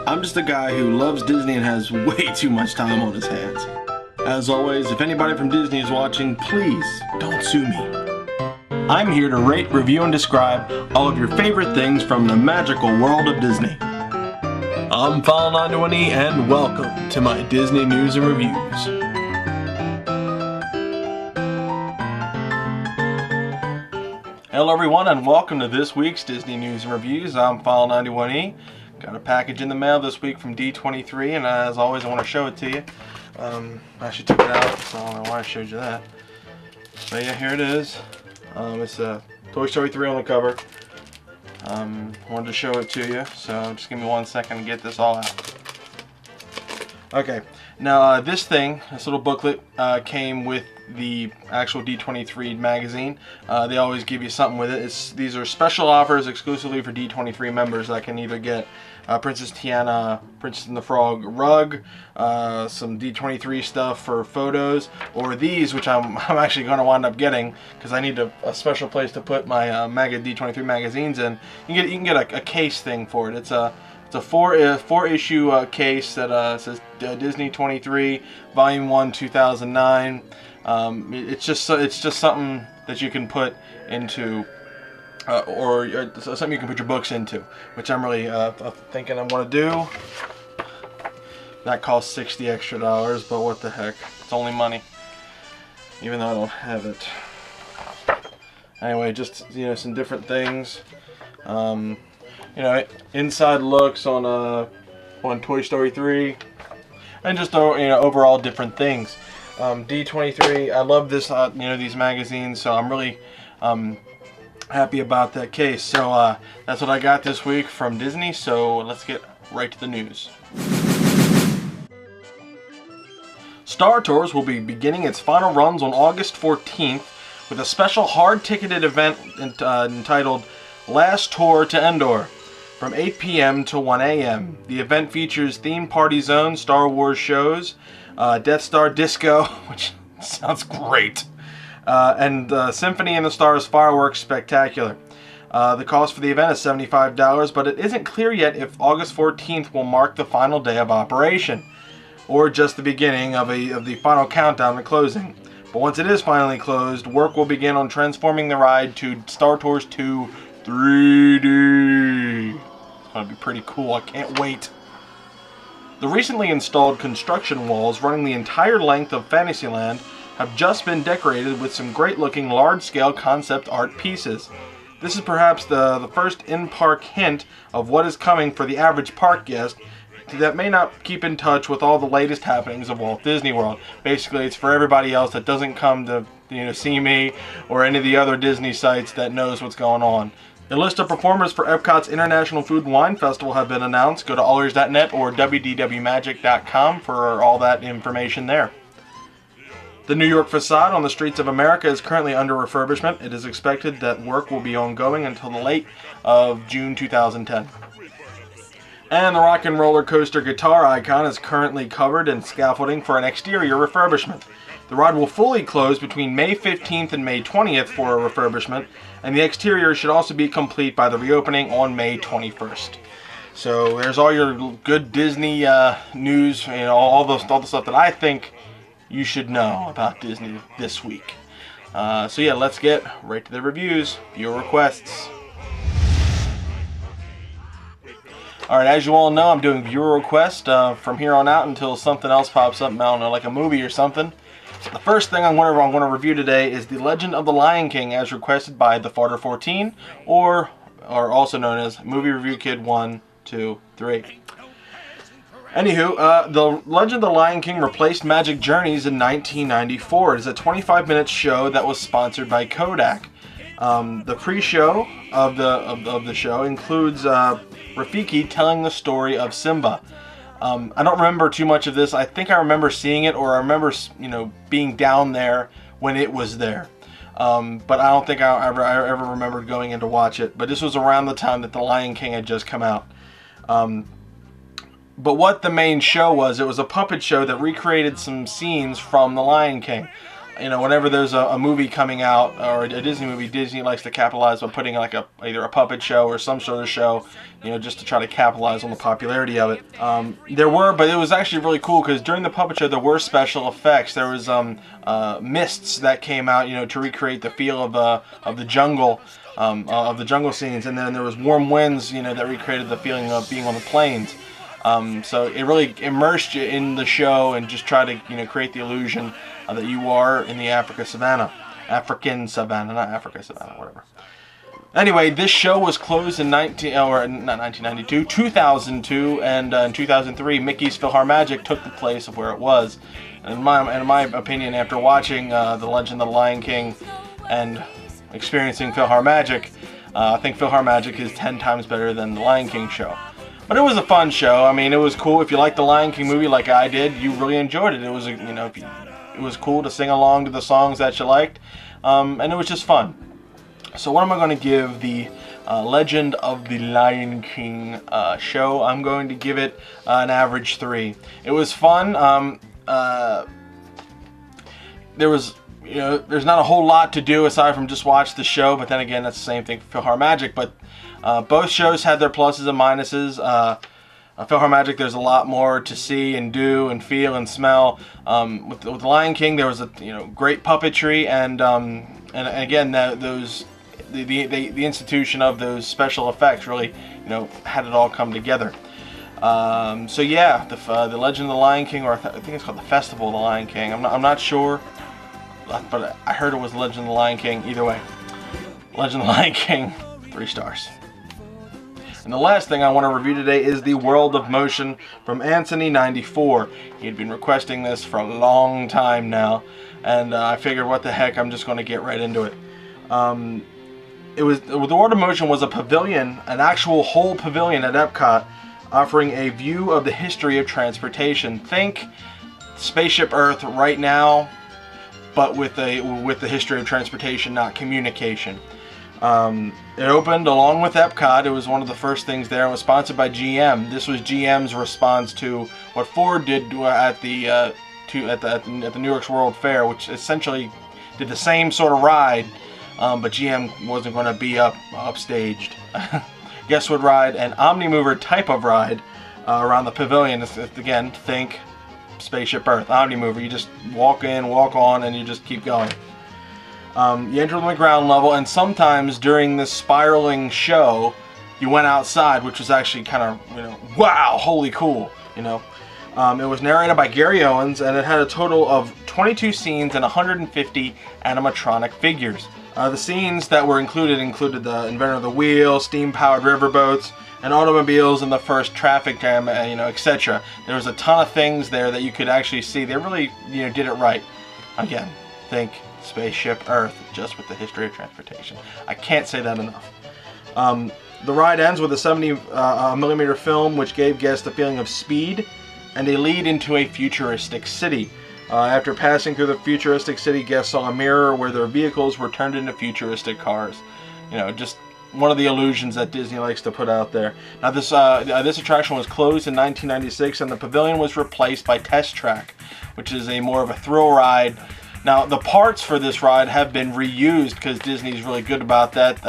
I'm just a guy who loves Disney and has way too much time on his hands. As always, if anybody from Disney is watching, please don't sue me. I'm here to rate, review, and describe all of your favorite things from the magical world of Disney. I'm File91e and welcome to my Disney news and reviews. Hello everyone and welcome to this week's Disney news and reviews. I'm File91e. Got a package in the mail this week from D23, and as always I want to show it to you. I actually took it out, so I don't know why I showed you that. But yeah, here it is. It's Toy Story 3 on the cover. Wanted to show it to you, so just give me 1 second to get this all out. Okay, now this little booklet came with the actual D23 magazine. They always give you something with it. These are special offers exclusively for D23 members that can either get Princess Tiana, Princess and the Frog rug, some D23 stuff for photos, or these, which I'm actually going to wind up getting because I need a special place to put my D23 magazines in. You can get a case thing for it. It's a four issue case that says Disney 23 Volume 1 2009. It's just something that you can put into or something you can put your books into, which I'm really thinking I want to do. That costs $60 extra, but what the heck, it's only money, even though I don't have it. Anyway, just some different things. Inside looks on Toy Story 3, and just overall different things. D23, I love this these magazines, so I'm really happy about that case. So that's what I got this week from Disney, so let's get right to the news. Star Tours will be beginning its final runs on August 14th with a special hard-ticketed event entitled Last Tour to Endor from 8 p.m. to 1 a.m. The event features theme party zone, Star Wars shows, Death Star Disco, which sounds great, and Symphony and the Stars Fireworks Spectacular. The cost for the event is $75, but it isn't clear yet if August 14th will mark the final day of operation, or just the beginning of the final countdown to closing. But once it is finally closed, work will begin on transforming the ride to Star Tours 2 3D. It's going to be pretty cool. I can't wait. The recently installed construction walls running the entire length of Fantasyland have just been decorated with some great-looking large-scale concept art pieces. This is perhaps the first in-park hint of what is coming for the average park guest that may not keep in touch with all the latest happenings of Walt Disney World. Basically, it's for everybody else that doesn't come to see me or any of the other Disney sites that knows what's going on. The list of performers for Epcot's International Food and Wine Festival have been announced. Go to allears.net or wdwmagic.com for all that information there. The New York facade on the streets of America is currently under refurbishment. It is expected that work will be ongoing until the late of June 2010. And the Rock and Roller Coaster guitar icon is currently covered in scaffolding for an exterior refurbishment. The ride will fully close between May 15th and May 20th for a refurbishment, and the exterior should also be complete by the reopening on May 21st. So there's all your good Disney news, all the stuff that I think you should know about Disney this week. So yeah, let's get right to the reviews, viewer requests. Alright, as you all know, I'm doing viewer requests from here on out until something else pops up, I don't know, like a movie or something. The first thing I'm going to review today is The Legend of the Lion King as requested by the Farter14, or also known as Movie Review Kid 1, 2, 3. Anywho, The Legend of the Lion King replaced Magic Journeys in 1994. It is a 25-minute show that was sponsored by Kodak. The pre-show of the show includes Rafiki telling the story of Simba. I don't remember too much of this. I think I remember seeing it, or I remember being down there when it was there. But I don't think I ever remembered going in to watch it. But this was around the time that The Lion King had just come out. But what the main show was, it was a puppet show that recreated some scenes from The Lion King. you know, whenever there's a movie coming out or a Disney movie, Disney likes to capitalize by putting like either a puppet show or some sort of show, you know, just to try to capitalize on the popularity of it. But it was actually really cool because during the puppet show there were special effects. There was mists that came out, you know, to recreate the feel of the jungle scenes, and then there was warm winds, you know, that recreated the feeling of being on the plains. So it really immersed you in the show and just try to, you know, create the illusion that you are in the African savannah, not Africa savannah, whatever. Anyway, this show was closed in 2002, and in 2003, Mickey's PhilharMagic took the place of where it was. And in my opinion, after watching The Legend of the Lion King and experiencing PhilharMagic, I think PhilharMagic is 10 times better than the Lion King show. But it was a fun show. I mean, it was cool. If you liked the Lion King movie like I did, you really enjoyed it. It was, you know, it was cool to sing along to the songs that you liked, and it was just fun. So what am I going to give the Legend of the Lion King show? I'm going to give it an average 3. It was fun. There was, you know, there's not a whole lot to do aside from just watch the show, but then again, that's the same thing for PhilharMagic. But both shows had their pluses and minuses. PhilharMagic, there's a lot more to see and do and feel and smell. With the Lion King, there was great puppetry, and again, the institution of those special effects really, you know, had it all come together. So yeah, the Legend of the Lion King, or I think it's called the Festival of the Lion King. I'm not sure, but I heard it was Legend of the Lion King. Either way, Legend of the Lion King, 3 stars. And the last thing I want to review today is the World of Motion from Anthony94. He had been requesting this for a long time now, and I figured, what the heck, I'm just going to get right into it. The World of Motion was a pavilion, an actual whole pavilion at Epcot, offering a view of the history of transportation. Think Spaceship Earth right now, but with the history of transportation, not communication. It opened along with Epcot. It was one of the first things there, and was sponsored by GM. This was GM's response to what Ford did at the New York's World Fair, which essentially did the same sort of ride, but GM wasn't going to be upstaged. Guests would ride an Omnimover type of ride around the pavilion. Again, think Spaceship Earth, Omnimover. You just walk in, walk on, and you just keep going. You enter on the ground level, and sometimes during this spiraling show, you went outside, which was actually kind of, you know, wow, holy cool, you know. It was narrated by Gary Owens, and it had a total of 22 scenes and 150 animatronic figures. The scenes that were included the inventor of the wheel, steam-powered riverboats, and automobiles in the first traffic jam, you know, etc. There was a ton of things there that you could actually see. They really, you know, did it right. Again, think Spaceship Earth, just with the history of transportation. I can't say that enough. The ride ends with a 70mm film, which gave guests the feeling of speed and a lead into a futuristic city. After passing through the futuristic city, guests saw a mirror where their vehicles were turned into futuristic cars. You know, just one of the illusions that Disney likes to put out there. Now, this attraction was closed in 1996, and the pavilion was replaced by Test Track, which is more of a thrill ride. Now, the parts for this ride have been reused because Disney's really good about that.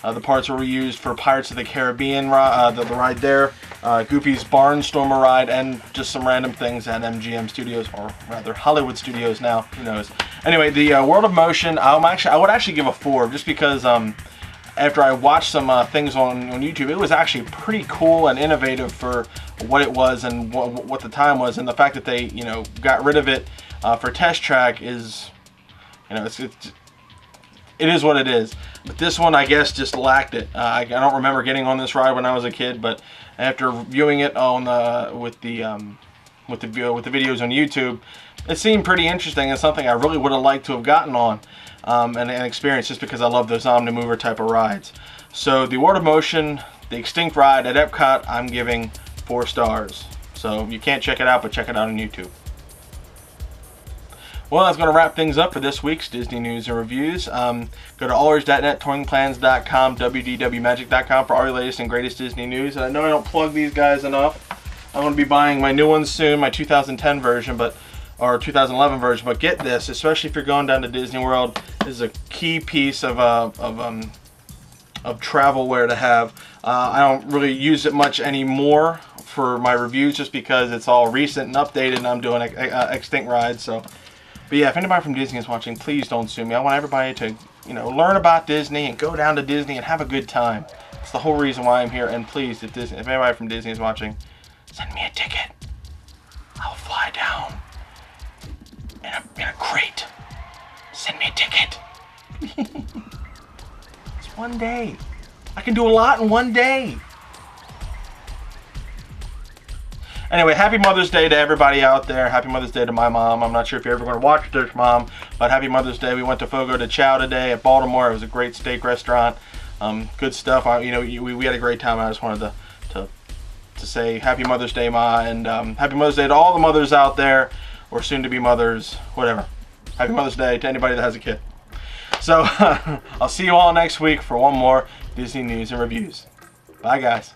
The parts were reused for Pirates of the Caribbean, the ride there, Goofy's Barnstormer ride, and just some random things at MGM Studios, or rather Hollywood Studios now, who knows. Anyway, the World of Motion, I would actually give a 4, just because after I watched some things on YouTube, it was actually pretty cool and innovative for what it was and what the time was, and the fact that they, you know, got rid of it for Test Track is, you know, it is what it is. But this one, I guess, just lacked it. I don't remember getting on this ride when I was a kid, but after viewing it on with the videos on YouTube, it seemed pretty interesting and something I really would have liked to have gotten on and experienced, just because I love those Omnimover type of rides. So the World of Motion, the Extinct ride at Epcot, I'm giving 4 stars. So you can't check it out, but check it out on YouTube. Well, that's going to wrap things up for this week's Disney News and Reviews. Go to allers.net, touringplans.com, wdwmagic.com for all your latest and greatest Disney news. And I know I don't plug these guys enough. I'm going to be buying my new ones soon, my 2010 version, but or 2011 version. But get this, especially if you're going down to Disney World, this is a key piece of travelware to have. I don't really use it much anymore for my reviews, just because it's all recent and updated, and I'm doing extinct rides. So, but yeah, if anybody from Disney is watching, please don't sue me. I want everybody to, you know, learn about Disney and go down to Disney and have a good time. It's the whole reason why I'm here. And please, if anybody from Disney is watching, send me a ticket. I'll fly down in a crate. Send me a ticket. It's one day. I can do a lot in one day. Anyway, happy Mother's Day to everybody out there. Happy Mother's Day to my mom. I'm not sure if you're ever going to watch this, Mom, but happy Mother's Day. We went to Fogo de Chao today at Baltimore. It was a great steak restaurant. Good stuff. You know, we had a great time. I just wanted to say happy Mother's Day, Ma, and happy Mother's Day to all the mothers out there, or soon to be mothers, whatever. Happy Mother's Day to anybody that has a kid. So I'll see you all next week for one more Disney news and reviews. Bye, guys.